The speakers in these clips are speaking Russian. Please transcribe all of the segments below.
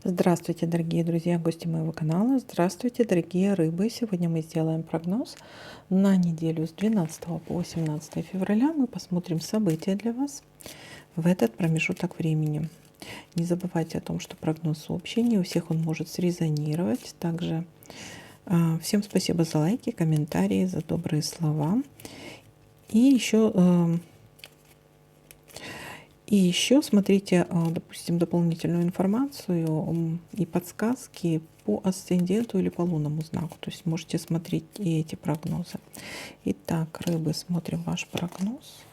Здравствуйте, дорогие друзья, гости моего канала. Здравствуйте, дорогие рыбы. Сегодня мы сделаем прогноз на неделю с 12 по 18 февраля. Мы посмотрим события для вас в этот промежуток времени. Не забывайте о том, что прогноз общий, не у всех он может срезонировать. Также всем спасибо за лайки, комментарии, за добрые слова. И еще смотрите, допустим, дополнительную информацию и подсказки по асценденту или по лунному знаку. То есть можете смотреть и эти прогнозы. Итак, рыбы, смотрим ваш прогноз.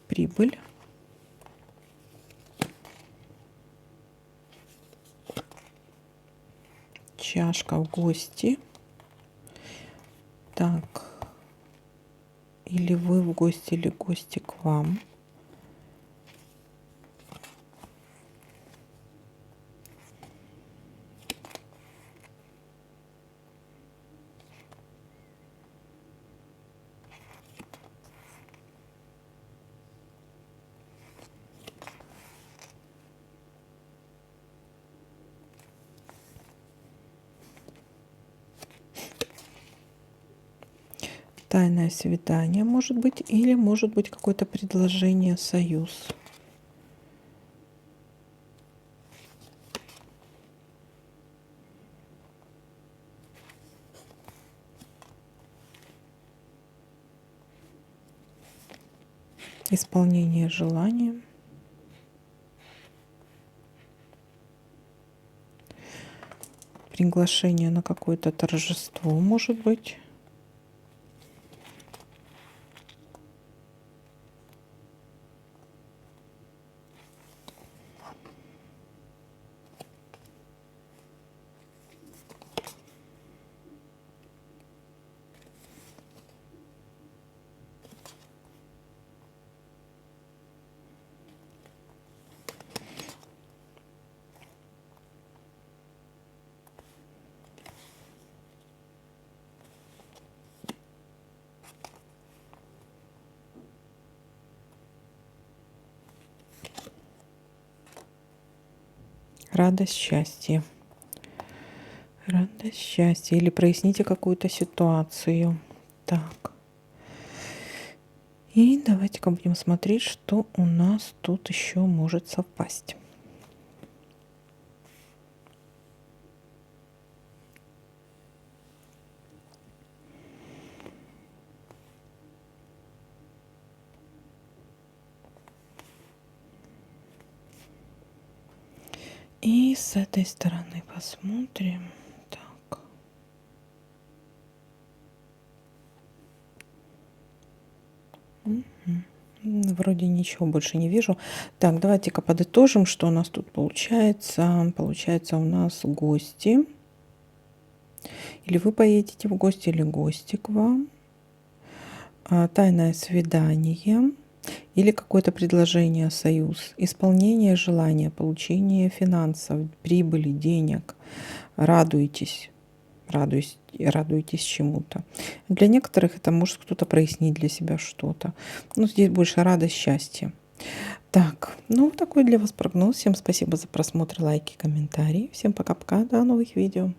Прибыль. Чашка в гости. Так. Или вы в гости, или гости к вам. Тайное свидание может быть, или может быть какое-то предложение, союз. Исполнение желания. Приглашение на какое-то торжество может быть. Радость, счастье. Радость, счастье. Или проясните какую-то ситуацию. Так. И давайте-ка будем смотреть, что у нас тут еще может совпасть. И с этой стороны посмотрим. Так. Вроде ничего больше не вижу. Так, давайте-ка подытожим, что у нас тут получается. Получается у нас гости. Или вы поедете в гости, или гости к вам. Тайное свидание. Или какое-то предложение, союз, исполнение желания, получение финансов, прибыли, денег. Радуйтесь, радуйтесь чему-то. Для некоторых это может кто-то прояснить для себя что-то. Ну, здесь больше радость, счастье. Так, ну, такой для вас прогноз. Всем спасибо за просмотр, лайки, комментарии. Всем пока-пока, до новых видео.